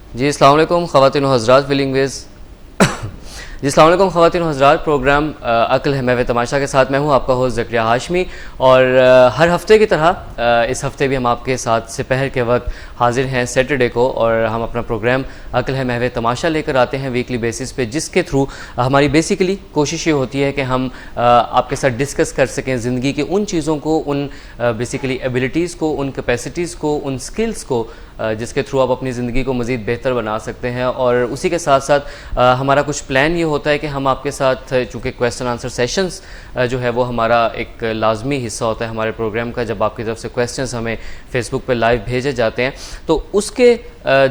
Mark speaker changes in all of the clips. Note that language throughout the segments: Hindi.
Speaker 1: जी अस्सलाम वालेकुम ख़वातीन व हज़रात विलिंग वेज़ जी अस्सलाम वालेकुम ख़वातीन व हज़रात। प्रोग्राम अक्ल है महव तमाशा के साथ मैं हूँ आपका होस्ट ज़करिया हाशमी और हर हफ्ते की तरह इस हफ्ते भी हम आपके साथ दोपहर के वक्त हाजिर हैं सैटरडे को, और हम अपना प्रोग्राम अक्ल है महव तमाशा लेकर आते हैं वीकली बेसिस पे, जिसके थ्रू हमारी बेसिकली कोशिश ये होती है कि हम आपके साथ डिस्कस कर सकें ज़िंदगी की उन चीज़ों को, उन बेसिकली एबिलिटीज़ को, उन कैपेसिटीज़ को, उन स्किल्स को जिसके थ्रू आप अपनी ज़िंदगी को मज़ीद बेहतर बना सकते हैं। और उसी के साथ साथ हमारा कुछ प्लान ये होता है कि हम आपके साथ, चूँकि क्वेश्चन आंसर सेशंस जो है वो हमारा एक लाजमी हिस्सा होता है हमारे प्रोग्राम का। जब आपकी तरफ से क्वेश्चंस हमें फेसबुक पे लाइव भेजे जाते हैं तो उसके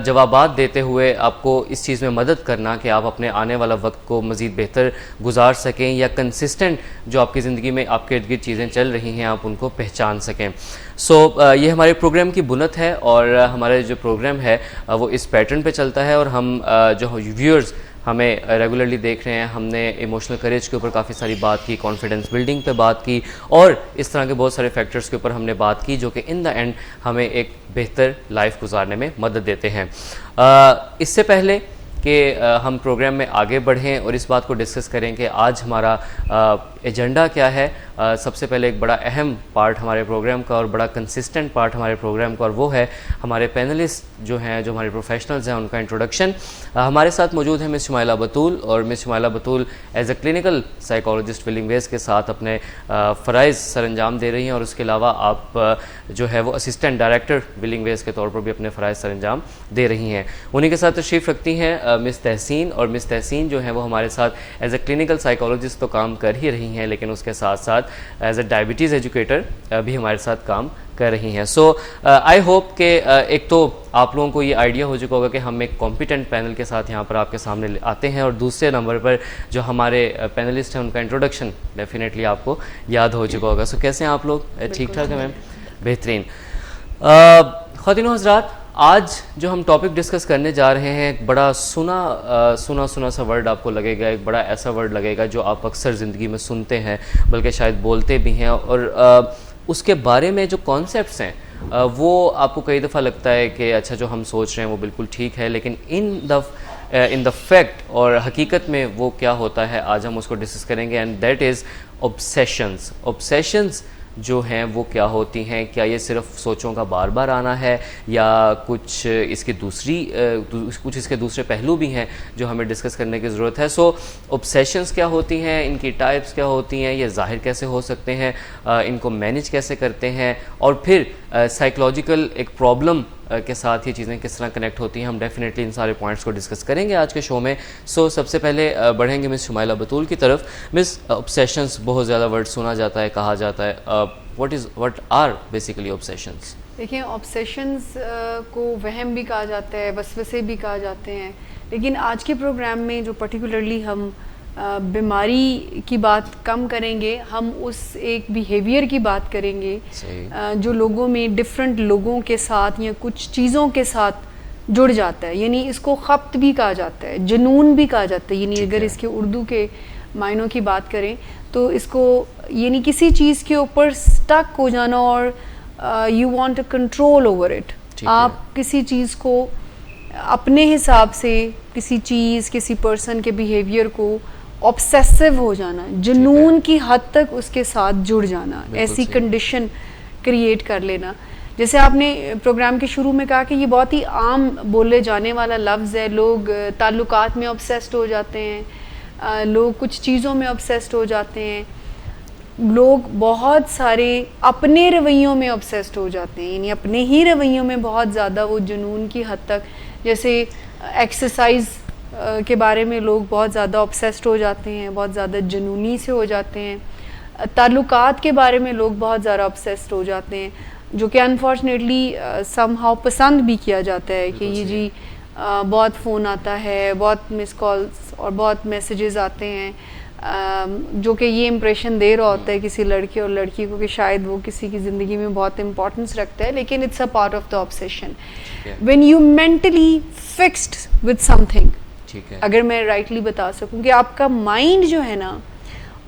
Speaker 1: जवाबात देते हुए आपको इस चीज़ में मदद करना कि आप अपने आने वाला वक्त को मज़ीद बेहतर गुजार सकें, या कंसिस्टेंट जो आपकी ज़िंदगी में आपके इर्द गिर्द चीज़ें चल रही हैं आप उनको पहचान सकें। ये हमारे प्रोग्राम की बुनियाद है और हमारा जो प्रोग्राम है वो इस पैटर्न पे चलता है। और हम जो व्यूअर्स हमें रेगुलरली देख रहे हैं, हमने इमोशनल करेज के ऊपर काफ़ी सारी बात की, कॉन्फिडेंस बिल्डिंग पे बात की, और इस तरह के बहुत सारे फैक्टर्स के ऊपर हमने बात की जो कि इन द एंड हमें एक बेहतर लाइफ गुजारने में मदद देते हैं। इससे पहले कि हम प्रोग्राम में आगे बढ़ें और इस बात को डिस्कस करें कि आज हमारा एजेंडा क्या है, सबसे पहले एक बड़ा अहम पार्ट हमारे प्रोग्राम का और बड़ा कंसिस्टेंट पार्ट हमारे प्रोग्राम का, और वो है हमारे पैनलिस्ट जो हैं, जो हमारे प्रोफेशनल्स हैं, उनका इंट्रोडक्शन। हमारे साथ मौजूद है मिस शुमाइला बतूल, और miss Shumaila Batool as a clinical psychologist willing ways के साथ अपने फ़राइज़ सर अंजाम दे रही हैं, और उसके अलावा आप जो है वो असिस्टेंट डायरेक्टर विलिंग वेज़ के तौर पर भी अपने फ़राइज़ सर अंजाम दे रही हैं। उन्हीं के साथ तशरीफ़ रखती हैं मिस तहसीन, और मिस तहसीन जो है वो हमारे साथ एज ए क्लिनिकल साइकोलॉजिस्ट तो काम कर ही रही हैं, लेकिन उसके साथ साथ एज ए डायबिटीज़ एजुकेटर भी हमारे साथ काम कर रही हैं। सो आई होप कि एक तो आप लोगों को ये आइडिया हो चुका होगा कि हम एक कॉम्पिटेंट पैनल के साथ यहाँ पर आपके सामने आते हैं, और दूसरे नंबर पर जो हमारे पैनलिस्ट हैं उनका इंट्रोडक्शन डेफिनेटली आपको याद हो चुका होगा। सो कैसे हैं आप लोग? ठीक ठाक है मैम? बेहतरीन। ख़वातीन हज़रात, आज जो हम टॉपिक डिस्कस करने जा रहे हैं एक बड़ा सुना सा वर्ड आपको लगेगा, एक बड़ा ऐसा वर्ड लगेगा जो आप अक्सर ज़िंदगी में सुनते हैं, बल्कि शायद बोलते भी हैं, और उसके बारे में जो कॉन्सेप्ट्स हैं वो आपको कई दफ़ा लगता है कि अच्छा जो हम सोच रहे हैं वो बिल्कुल ठीक है, लेकिन इन द फैक्ट और हकीकत में वो क्या होता है आज हम उसको डिस्कस करेंगे, and that is obsessions. Obsessions जो हैं वो क्या होती हैं, क्या ये सिर्फ सोचों का बार बार आना है, या कुछ इसके दूसरे पहलू भी हैं जो हमें डिस्कस करने की ज़रूरत है। सो ऑब्सेशंस क्या होती हैं, इनकी टाइप्स क्या होती हैं, ये ज़ाहिर कैसे हो सकते हैं, इनको मैनेज कैसे करते हैं, और फिर साइकोलॉजिकल एक प्रॉब्लम के साथ ये चीज़ें किस तरह कनेक्ट होती हैं। हम डेफिनेटली इन सारे पॉइंट्स को डिस्कस करेंगे आज के शो में। सो सबसे पहले बढ़ेंगे मिस शुमाइला बतूल की तरफ। मिस, ऑब्सेशंस बहुत ज़्यादा वर्ड सुना जाता है, कहा जाता है, व्हाट आर बेसिकली ऑब्सेशंस?
Speaker 2: देखिए, ऑब्सेशंस को वहम भी कहा जाता है, वसवसे भी कहा जाते हैं, लेकिन आज के प्रोग्राम में जो पर्टिकुलरली हम बीमारी की बात कम करेंगे, हम उस एक बिहेवियर की बात करेंगे जो लोगों में, डिफरेंट लोगों के साथ या कुछ चीज़ों के साथ जुड़ जाता है। यानी इसको खप्त भी कहा जाता है, जुनून भी कहा जाता है। यानी अगर इसके उर्दू के मायनों की बात करें तो इसको यानी किसी चीज़ के ऊपर स्टक हो जाना, और you want a control over it. आप किसी चीज़ को अपने हिसाब से, किसी चीज़, किसी पर्सन के बिहेवियर को ऑब्सेसिव हो जाना, जुनून की हद तक उसके साथ जुड़ जाना, ऐसी कंडीशन क्रिएट कर लेना। जैसे आपने प्रोग्राम के शुरू में कहा कि ये बहुत ही आम बोले जाने वाला लफ्ज़ है। लोग ताल्लुकात में ऑब्सेस्ड हो जाते हैं, लोग कुछ चीज़ों में ऑब्सेस्ड हो जाते हैं, लोग बहुत सारे अपने रवैयों में ऑब्सेस्ड हो जाते हैं, यानी अपने ही रवैयों में बहुत ज़्यादा वो जुनून की हद तक। जैसे एक्सरसाइज के बारे में लोग बहुत ज़्यादा ऑब्सेस्ड हो जाते हैं, बहुत ज़्यादा जुनूनी से हो जाते हैं। ताल्लुकात के बारे में लोग बहुत ज़्यादा ऑब्सेस्ड हो जाते हैं, जो कि अनफॉर्चुनेटली समहाउ पसंद भी किया जाता है कि ये जी बहुत फ़ोन आता है, बहुत मिस कॉल्स और बहुत मैसेजेस आते हैं, जो कि ये इम्प्रेशन दे रहा होता है किसी लड़के और लड़की को कि शायद वो किसी की ज़िंदगी में बहुत इंपॉर्टेंस रखता है, लेकिन it's a part of the obsession. When you mentally fixed with something, अगर मैं राइटली बता सकूं कि आपका माइंड जो है ना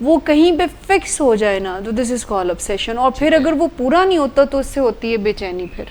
Speaker 2: वो कहीं पे फिक्स हो जाए ना, तो दिस इज कॉल्ड ऑब्सेशन। और फिर अगर वो पूरा नहीं होता तो उससे होती है बेचैनी। फिर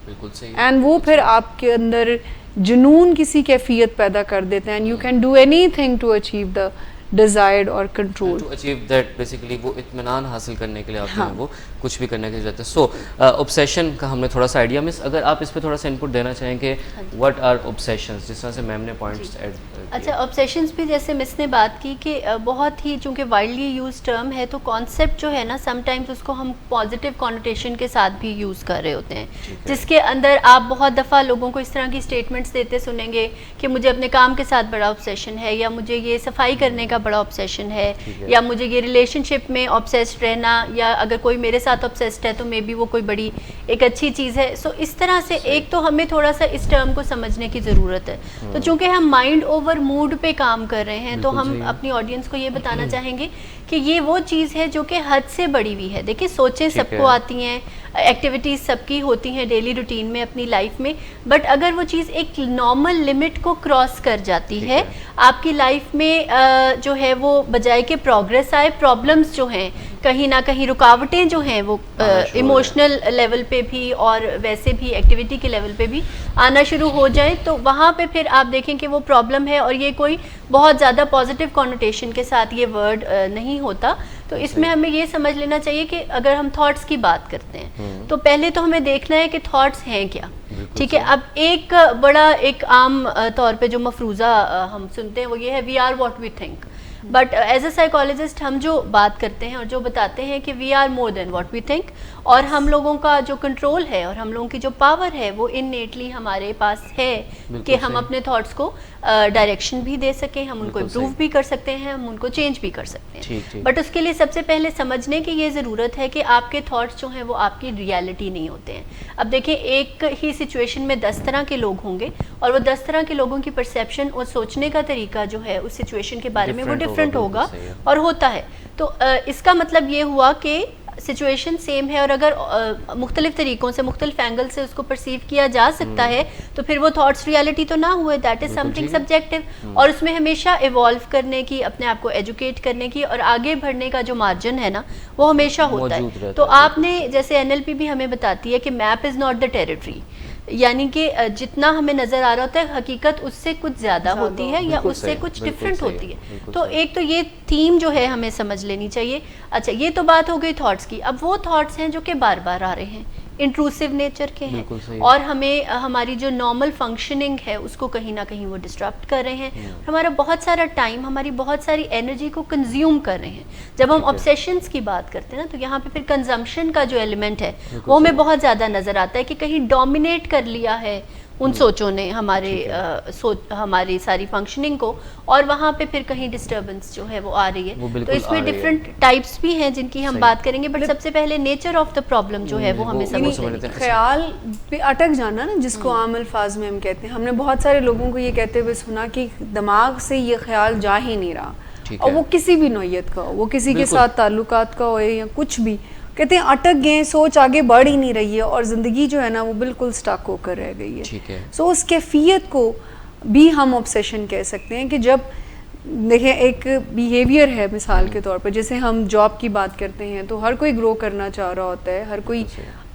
Speaker 1: बिल्कुल सही।
Speaker 2: एंड वो फिर आपके अंदर जुनून किसी कैफियत पैदा कर देते हैं, and you can do anything to achieve the desired और control.
Speaker 1: To achieve that, basically वो इत्मीनान हासिल करने के लिए आप जो है वो कुछ भी करने के लिए जाते हैं। सो ऑब्सेशन का हमने थोड़ा सा आइडिया, मिस अगर आप इस पे थोड़ा सा इनपुट देना चाहें कि व्हाट आर ऑब्सेशंस, जिस तरह से मैम ने पॉइंट्स ऐड
Speaker 3: अच्छा, ऑब्सेशंस भी जैसे मिस ने बात की कि बहुत ही चूँकि वाइडली यूज टर्म है, तो कॉन्सेप्ट जो है ना समटाइम्स उसको हम पॉजिटिव कॉन्नोटेशन के साथ भी यूज़ कर रहे होते हैं, जिसके अंदर आप बहुत दफ़ा लोगों को इस तरह की स्टेटमेंट्स देते सुनेंगे कि मुझे अपने काम के साथ बड़ा ऑब्सेशन है, या मुझे ये सफाई करने का बड़ा ऑब्सेशन है, या मुझे ये रिलेशनशिप में ऑब्सेस्ड रहना, या अगर कोई मेरे साथ ऑब्सेस्ड है तो मे बी वो कोई बड़ी एक अच्छी चीज़ है। सो इस तरह से एक तो हमें थोड़ा सा इस टर्म को समझने की ज़रूरत है। तो चूँकि हम माइंड ओवर मूड पे काम कर रहे हैं, तो हम अपनी ऑडियंस को ये बताना चाहेंगे कि ये वो चीज़ है जो कि हद से बड़ी हुई है। देखिए, सोचें सबको आती हैं, एक्टिविटीज़ सबकी होती हैं डेली रूटीन में अपनी लाइफ में, बट अगर वो चीज़ एक नॉर्मल लिमिट को क्रॉस कर जाती है, आपकी लाइफ में जो है वो बजाय के प्रोग्रेस आए, प्रॉब्लम्स जो हैं कहीं ना कहीं, रुकावटें जो हैं वो इमोशनल लेवल पे भी और वैसे भी एक्टिविटी के लेवल पे भी आना शुरू हो जाए, तो वहाँ पे फिर आप देखें कि वो प्रॉब्लम है, और ये कोई बहुत ज़्यादा पॉजिटिव कॉन्नोटेशन के साथ ये वर्ड नहीं होता। तो इसमें हमें ये समझ लेना चाहिए कि अगर हम थॉट्स की बात करते हैं तो पहले तो हमें देखना है कि थॉट्स हैं क्या। ठीक है, अब एक बड़ा एक आम तौर पे जो मफरूज़ा हम सुनते हैं वो ये है, we are what we think. But as a psychologist हम जो बात करते हैं और जो बताते हैं कि we are more than what we think, और हम लोगों का जो कंट्रोल है और हम लोगों की जो पावर है वो इननेटली हमारे पास है कि हम अपने थॉट्स को डायरेक्शन भी दे सकें, हम उनको इम्प्रूव भी कर सकते हैं, हम उनको चेंज भी कर सकते हैं। बट उसके लिए सबसे पहले समझने की ये ज़रूरत है कि आपके थॉट्स जो हैं वो आपकी रियलिटी नहीं होते हैं। अब देखिए, एक ही सिचुएशन में 10 तरह के लोग होंगे, और वो 10 तरह के लोगों की परसेप्शन और सोचने का तरीका जो है उस सिचुएशन के बारे में वो डिफरेंट होगा और होता है। तो इसका मतलब ये हुआ कि सिचुएशन सेम है, और अगर मुख्तलिफ तरीक़ों से, मुख्तलिफ एंगल से उसको परसीव किया जा सकता है, तो फिर वो थॉट्स रियलिटी तो ना हुए, दैट इज़ समथिंग सब्जेक्टिव। और उसमें हमेशा इवॉल्व करने की, अपने आप को एजुकेट करने की और आगे बढ़ने का जो मार्जिन है ना, वो हमेशा होता है। तो आपने जैसे NLP भी हमें बताती है कि map is not the territory, यानी कि जितना हमें नज़र आ रहा होता है हकीकत उससे कुछ ज़्यादा होती है या उससे कुछ डिफरेंट होती है। तो एक तो ये थीम जो है हमें समझ लेनी चाहिए। अच्छा, ये तो बात हो गई थॉट्स की। अब वो थॉट्स हैं जो कि बार बार आ रहे हैं, इंट्रूसिव नेचर के हैं, और हमें हमारी जो नॉर्मल फंक्शनिंग है उसको कहीं ना कहीं वो डिस्टर्ब कर रहे हैं, हमारा बहुत सारा टाइम, हमारी बहुत सारी एनर्जी को कंज्यूम कर रहे हैं। जब हम ऑब्सेशंस की बात करते हैं ना, तो यहाँ पे फिर कंजम्पशन का जो एलिमेंट है वो हमें बहुत ज़्यादा नज़र आता है कि कहीं डोमिनेट कर लिया है उन सोचों ने हमारी सारी फंक्शनिंग को, और वहाँ पे फिर कहीं डिस्टर्बेंस जो है वो आ रही है। तो इसमें डिफरेंट टाइप्स भी हैं जिनकी हम बात करेंगे, बट सबसे पहले नेचर ऑफ द प्रॉब्लम जो है वो हमें समझ
Speaker 2: ख्याल पे अटक जाना ना, जिसको आम अल्फाज में हम कहते हैं। हमने बहुत सारे लोगों को ये कहते हुए सुना कि दिमाग से ये ख्याल जा ही नहीं रहा, और वो किसी भी नौयत का हो, वो किसी के साथ ताल्लुकात का हो या कुछ भी, कहते हैं अटक गए, सोच आगे बढ़ ही नहीं रही है, और ज़िंदगी जो है ना वो बिल्कुल स्टक होकर रह गई है।
Speaker 1: ठीक है।
Speaker 2: सो उस कैफियत को भी हम ऑब्सेशन कह सकते हैं कि जब देखें, एक बिहेवियर है मिसाल के तौर पर, जैसे हम जॉब की बात करते हैं तो हर कोई ग्रो करना चाह रहा होता है, हर कोई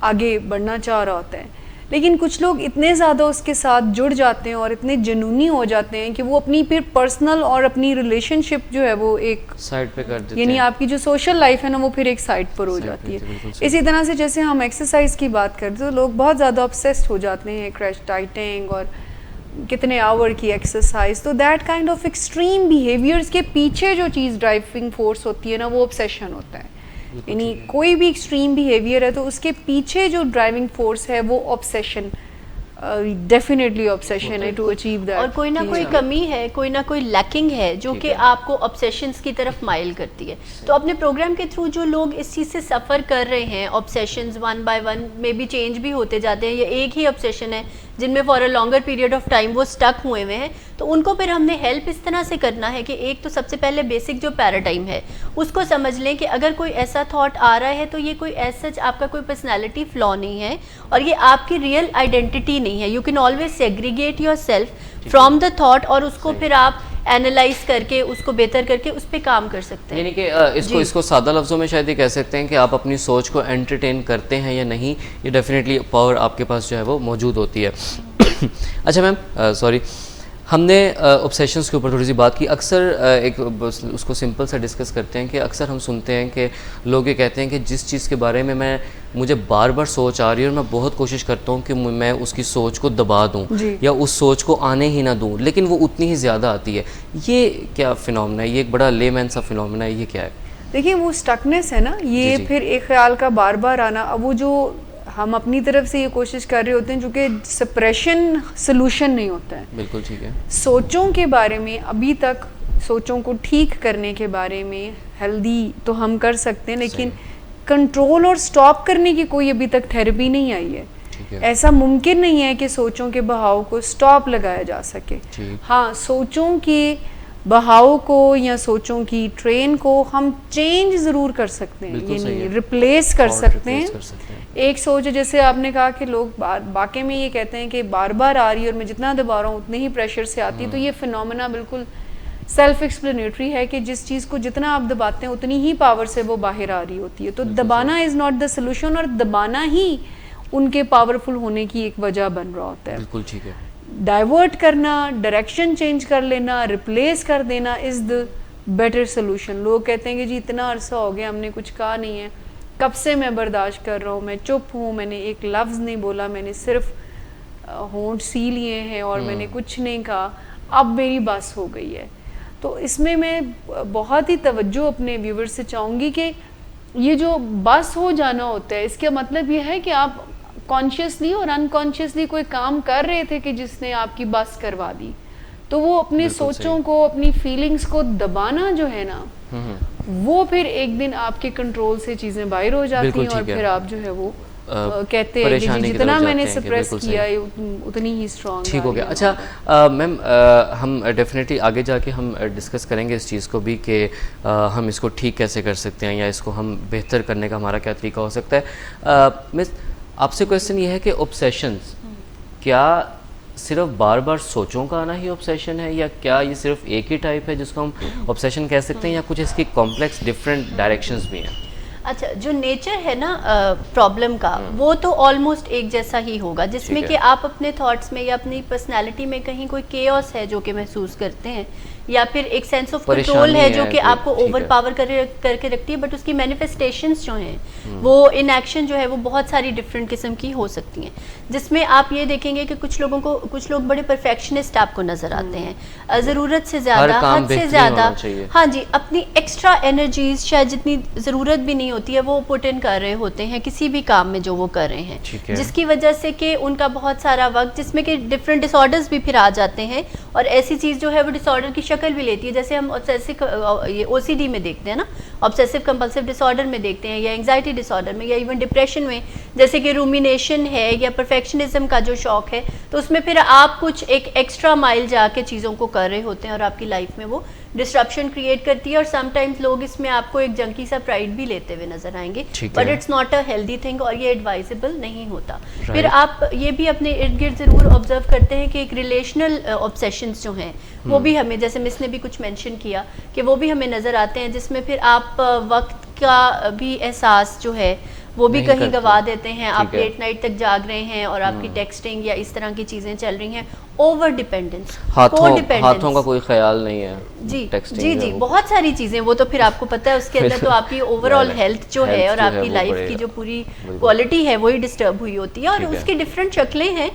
Speaker 2: आगे बढ़ना चाह रहा होता है, लेकिन कुछ लोग इतने ज़्यादा उसके साथ जुड़ जाते हैं और इतने जुनूनी हो जाते हैं कि वो अपनी फिर पर्सनल और अपनी रिलेशनशिप जो है वो एक
Speaker 1: साइड पे कर देते हैं,
Speaker 2: यानी आपकी जो सोशल लाइफ है ना वो फिर एक साइड पर हो जाती है। इसी तरह से जैसे हम एक्सरसाइज की बात करते हैं तो लोग बहुत ज़्यादा ऑब्सेस्ड हो जाते हैं, क्रैश डाइटिंग और कितने आवर की एक्सरसाइज। तो that kind of extreme behaviours के पीछे जो चीज़ ड्राइविंग फोर्स होती है ना वो ऑब्सेशन होता है। यानी कोई भी एक्सट्रीम बिहेवियर है तो उसके पीछे जो ड्राइविंग फोर्स है वो ऑब्सेशन, डेफिनेटली ऑब्सेशन है टू अचीव दैट।
Speaker 3: और कोई ना कोई कमी है, कोई ना कोई लैकिंग है जो कि आपको ऑब्सेशंस की तरफ माइल करती है। तो अपने प्रोग्राम के थ्रू जो लोग इस चीज़ से सफ़र कर रहे हैं, ऑब्सेशंस वन बाय वन में भी चेंज भी होते जाते हैं, या एक ही ऑब्सेशन है जिनमें for a longer period of time वो स्टक हुए हुए हैं, तो उनको फिर हमने हेल्प इस तरह से करना है कि एक तो सबसे पहले बेसिक जो पैराडाइम है उसको समझ लें कि अगर कोई ऐसा थॉट आ रहा है तो ये कोई ऐसा आपका कोई पर्सनैलिटी फ्लॉ नहीं है और ये आपकी रियल आइडेंटिटी नहीं है। You can always segregate your self from the thought, और उसको फिर आप एनालाइज करके उसको बेहतर करके उस पर काम कर सकते हैं।
Speaker 1: यानी कि इसको सादा लफ्ज़ों में शायद ये कह सकते हैं कि आप अपनी सोच को एंटरटेन करते हैं या नहीं, ये डेफिनेटली पावर आपके पास जो है वो मौजूद होती है। अच्छा मैम, सॉरी, हमने ऑब्सेशंस के ऊपर थोड़ी सी बात की। अक्सर एक उसको सिंपल सा डिस्कस करते हैं कि अक्सर हम सुनते हैं कि लोग ये कहते हैं कि जिस चीज़ के बारे में मुझे बार बार सोच आ रही है और मैं बहुत कोशिश करता हूँ कि मैं उसकी सोच को दबा दूँ या उस सोच को आने ही ना दूँ, लेकिन वो उतनी ही ज़्यादा आती है। ये क्या फिनोमेना है? ये एक बड़ा लेमैन सा फिनोमेना है, ये क्या है?
Speaker 2: देखिए वो स्टकनेस है ना, ये फिर एक ख्याल का बार बार आना। अब वो जो हम अपनी तरफ से ये कोशिश कर रहे होते हैं, चूँकि सप्रेशन सोल्यूशन नहीं होता है।
Speaker 1: बिल्कुल ठीक है।
Speaker 2: सोचों के बारे में अभी तक, सोचों को ठीक करने के बारे में हेल्दी तो हम कर सकते हैं, लेकिन कंट्रोल और स्टॉप करने की कोई अभी तक थेरेपी नहीं आई है। ऐसा मुमकिन नहीं है कि सोचों के बहाव को स्टॉप लगाया जा सके। हाँ, सोचों के बहाव को या सोचों की ट्रेन को हम चेंज ज़रूर कर सकते हैं, यानी रिप्लेस कर सकते हैं। एक सोच, जैसे आपने कहा कि लोग वाकई में ये कहते हैं कि बार बार आ रही है और मैं जितना दबा रहा हूँ उतने ही प्रेशर से आती है, तो ये फिनोमेना बिल्कुल सेल्फ एक्सप्लेनेटरी है कि जिस चीज़ को जितना आप दबाते हैं उतनी ही पावर से वो बाहर आ रही होती है। तो दबाना इज़ नॉट द सोल्यूशन, और दबाना ही उनके पावरफुल होने की एक वजह बन रहा होता है।
Speaker 1: बिल्कुल ठीक है।
Speaker 2: डाइवर्ट करना, डायरेक्शन चेंज कर लेना, रिप्लेस कर देना इज़ द बेटर सोल्यूशन। लोग कहते हैं कि जी इतना अरसा हो गया हमने कुछ कहा नहीं है, कब से मैं बर्दाश्त कर रहा हूँ, मैं चुप हूँ, मैंने एक लफ्ज़ नहीं बोला, मैंने सिर्फ होंठ सी लिए हैं और मैंने कुछ नहीं कहा, अब मेरी बस हो गई है। तो इसमें मैं बहुत ही तवज्जो अपने व्यूवर्स से चाहूँगी कि ये जो बस हो जाना होता है, इसका मतलब ये है कि आप कॉन्शियसली और अनकॉन्शियसली कोई काम कर रहे थे कि जिसने आपकी बस करवा दी। तो वो अपनी सोचों को, अपनी फीलिंग्स को दबाना जो है ना, वो फिर एक दिन आपके कंट्रोल से चीज़ें बाहर हो जाती हैं और फिर आप जो है वो कहते हैं कि जितना मैंने सप्रेस किया है उतनी ही स्ट्रॉन्ग।
Speaker 1: ठीक हो गया। अच्छा मैम, हम डेफिनेटली आगे जाके हम डिस्कस करेंगे इस चीज़ को भी कि हम इसको ठीक कैसे कर सकते हैं या इसको हम बेहतर करने का हमारा क्या तरीका हो सकता है। मिस, आपसे क्वेश्चन ये है कि ऑब्सेशंस क्या सिर्फ बार बार सोचों का आना ही ऑब्सेशन है, या क्या ये सिर्फ एक ही टाइप है जिसको हम ऑब्सेशन कह सकते हैं, या कुछ इसकी कॉम्प्लेक्स डिफरेंट डायरेक्शंस भी हैं?
Speaker 3: अच्छा, जो नेचर है ना प्रॉब्लम का, वो तो ऑलमोस्ट एक जैसा ही होगा, जिसमें कि आप अपने थॉट्स में या अपनी पर्सनालिटी में कहीं कोई केओस है जो कि महसूस करते हैं, या फिर एक सेंस ऑफ कंट्रोल है जो कि आपको ओवर पावर करके रखती है, बट उसकी मैनिफेस्टेशंस जो हैं वो इन एक्शन जो है वो बहुत सारी डिफरेंट किस्म की हो सकती हैं, जिसमें आप ये देखेंगे कि कुछ लोग बड़े परफेक्शनिस्ट आपको नजर आते हैं, ज़रूरत से ज़्यादा, हद से ज़्यादा, हाँ जी, अपनी एक्स्ट्रा एनर्जीज शायद जितनी ज़रूरत भी नहीं होती है वो पुट इन कर रहे होते हैं किसी भी काम में जो वो कर रहे हैं, जिसकी वजह से कि उनका बहुत सारा वक्त, जिसमें कि डिफरेंट डिसऑर्डर्स भी फिर आ जाते हैं, और ऐसी चीज़ जो है वो डिसऑर्डर की शक्ल भी लेती है, जैसे हम ऑब्सेसिव ओसीडी में देखते हैं ना, ऑब्सेसिव कंपल्सिव डिसऑर्डर में देखते हैं, या एंग्जाइटी डिसऑर्डर में, या इवन डिप्रेशन में, जैसे कि रूमिनेशन है या परफेक्शनिज्म का जो शौक है, तो उसमें फिर आप कुछ एक एक्स्ट्रा माइल जाके चीज़ों को कर रहे होते हैं और आपकी लाइफ में वो डिस्ट्रप्शन क्रिएट करती है, और समटाइम्स लोग इसमें आपको एक जंकी सा प्राइड भी लेते हुए नजर आएंगे, but it's not a healthy thing और ये एडवाइजेबल नहीं होता। फिर आप ये भी अपने इर्द गिर्द ज़रूर ऑब्जर्व करते हैं कि एक रिलेशनल ऑब्सेशंस जो हैं वो भी हमें, जैसे मिस ने भी कुछ मेंशन किया, कि वो भी हमें नज़र आते हैं, जिसमें फिर आप वक्त का भी एहसास जो है वो भी कहीं गवा देते हैं, आप लेट नाइट तक जाग रहे हैं और आपकी टेक्सटिंग या इस तरह की चीज़ें चल रही हैं, ओवर डिपेंडेंस,
Speaker 1: हाथों का कोई ख्याल नहीं है,
Speaker 3: जी, बहुत सारी चीज़ें, वो तो फिर आपको पता है उसके अंदर तो आपकी ओवरऑल हेल्थ जो है और आपकी लाइफ की जो पूरी क्वालिटी है वही डिस्टर्ब हुई होती है, और उसकी डिफरेंट शक्लें हैं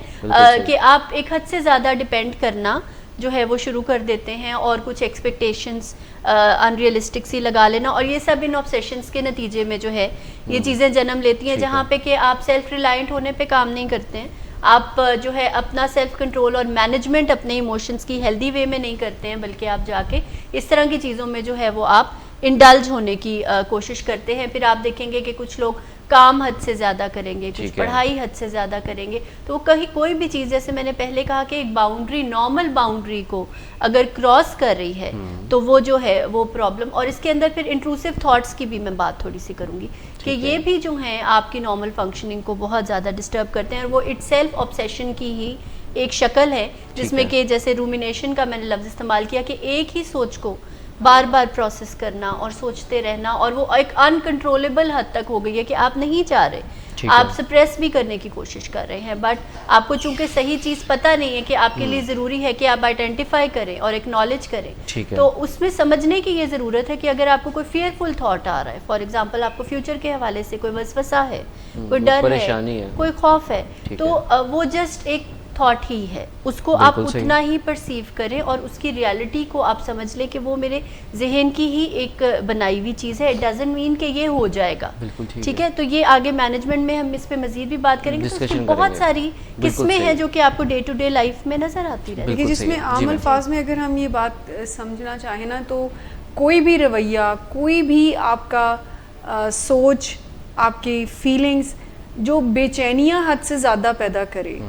Speaker 3: कि आप एक हद से ज़्यादा डिपेंड करना जो है वो शुरू कर देते हैं, और कुछ एक्सपेक्टेशंस अनरियलिस्टिक सी लगा लेना, और ये सब इन ऑब्सेशंस के नतीजे में जो है ये चीज़ें जन्म लेती हैं, जहाँ पे कि आप सेल्फ रिलायंट होने पे काम नहीं करते हैं, आप जो है अपना सेल्फ कंट्रोल और मैनेजमेंट अपने इमोशंस की हेल्दी वे में नहीं करते हैं, बल्कि आप जाके इस तरह की चीज़ों में जो है वो आप इंडल्ज होने की कोशिश करते हैं। फिर आप देखेंगे कि कुछ लोग काम हद से ज़्यादा करेंगे, कुछ पढ़ाई हद से ज़्यादा करेंगे, तो कहीं कोई भी चीज़, जैसे मैंने पहले कहा कि एक बाउंड्री, नॉर्मल बाउंड्री को अगर क्रॉस कर रही है तो वो जो है वो प्रॉब्लम, और इसके अंदर फिर इंट्रूसिव थॉट्स की भी मैं बात थोड़ी सी करूँगी कि ये भी जो हैं आपकी नॉर्मल फंक्शनिंग को बहुत ज़्यादा डिस्टर्ब करते हैं, और वो इटसेल्फ ऑब्सेशन की ही एक शक्ल है जिसमें कि जैसे रूमिनेशन का मैंने लफ्ज़ इस्तेमाल किया कि एक ही सोच को बार बार प्रोसेस करना और सोचते रहना, और वो एक अनकंट्रोलेबल हद तक हो गई है कि आप नहीं चाह रहे, आप सप्रेस भी करने की कोशिश कर रहे हैं, बट आपको चूंकि सही चीज़ पता नहीं है कि आपके लिए ज़रूरी है कि आप आइडेंटिफाई करें और एक्नॉलेज करें, तो उसमें समझने की ये ज़रूरत है कि अगर आपको कोई फियरफुल थॉट आ रहा है, फॉर एग्जांपल आपको फ्यूचर के हवाले से कोई वसवसा है, कोई डर है, कोई खौफ है, तो वो जस्ट एक थॉट ही है, उसको आप उतना ही परसीव करें और उसकी रियलिटी को आप समझ लें कि वो मेरे जहन की ही एक बनाई हुई चीज़ है, इट डजंट मीन कि ये हो जाएगा। ठीक है, तो ये आगे मैनेजमेंट में हम इस पे मजीद भी बात करेंगे, तो उसकी बहुत सारी किस्में हैं जो कि आपको डे टू डे लाइफ में नजर आती रहती है।
Speaker 2: जिसमें आम अल्फाज में अगर हम ये बात समझना चाहें ना, तो कोई भी रवैया, कोई भी आपका सोच, आपकी फीलिंग्स जो बेचैनियाँ हद से ज़्यादा पैदा करे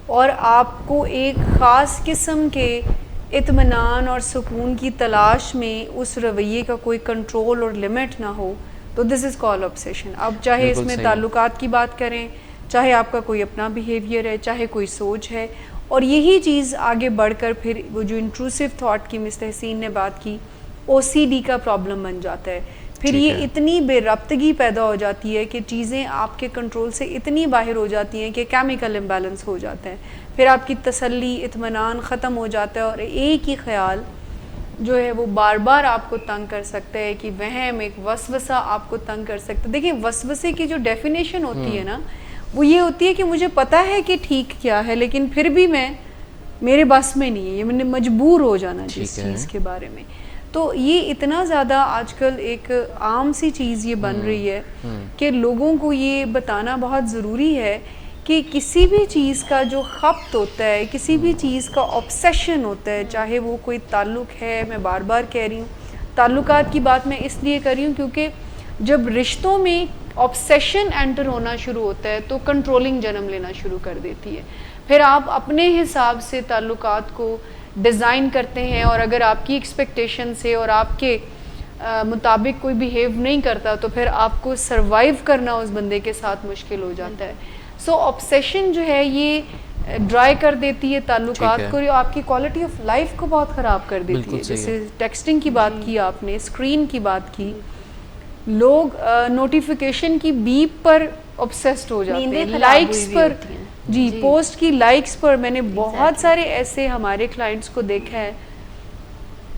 Speaker 2: और आपको एक ख़ास किस्म के इत्मीनान और सुकून की तलाश में उस रवैये का कोई कंट्रोल और लिमिट ना हो, तो दिस इज़ कॉल्ड ऑब्सेशन। अब चाहे इसमें ताल्लुकात की बात करें, चाहे आपका कोई अपना बिहेवियर है, चाहे कोई सोच है, और यही चीज़ आगे बढ़कर फिर वो जो इंट्रूसिव थाट की मिस तहसीन ने बात की, OCD का प्रॉब्लम बन जाता है। फिर ये इतनी बेरब्तगी पैदा हो जाती है कि चीज़ें आपके कंट्रोल से इतनी बाहर हो जाती हैं कि केमिकल इम्बैलेंस हो जाता है, फिर आपकी तसल्ली, इत्मीनान ख़त्म हो जाता है, और एक ही ख्याल जो है वो बार बार आपको तंग कर सकता है, कि वहम, एक वसवसा आपको तंग कर सकता है। देखिए, वसवसे की जो डेफिनेशन होती है ना, वो ये होती है कि मुझे पता है कि ठीक क्या है, लेकिन फिर भी मेरे बस में नहीं है, ये मैंने मजबूर हो जाना जिस चीज़ के बारे में। तो ये इतना ज़्यादा आजकल एक आम सी चीज़ ये बन रही है कि लोगों को ये बताना बहुत ज़रूरी है कि किसी भी चीज़ का जो खप्त होता है, किसी भी चीज़ का ऑब्सेशन होता है, चाहे वो कोई ताल्लुक़ है, मैं बार बार कह रही हूँ, ताल्लुकात की बात मैं इसलिए कर रही हूँ क्योंकि जब रिश्तों में ऑब्सेशन एंटर होना शुरू होता है तो कंट्रोलिंग जन्म लेना शुरू कर देती है। फिर आप अपने हिसाब से ताल्लुकात को डिज़ाइन करते हैं, और अगर आपकी एक्सपेक्टेशन से और आपके मुताबिक कोई बिहेव नहीं करता, तो फिर आपको सरवाइव करना उस बंदे के साथ मुश्किल हो जाता है। सो ऑब्सेशन जो है ये ड्राई कर देती है ताल्लुकात को, और आपकी क्वालिटी ऑफ लाइफ को बहुत ख़राब कर देती है। जैसे टेक्सटिंग की बात की आपने, स्क्रीन की बात की, लोग नोटिफिकेशन की बीप पर ऑब्सेस्ड हो जाते हैं, लाइक्स पर, जी, पोस्ट की लाइक्स पर। मैंने बहुत सारे ऐसे हमारे क्लाइंट्स को देखा है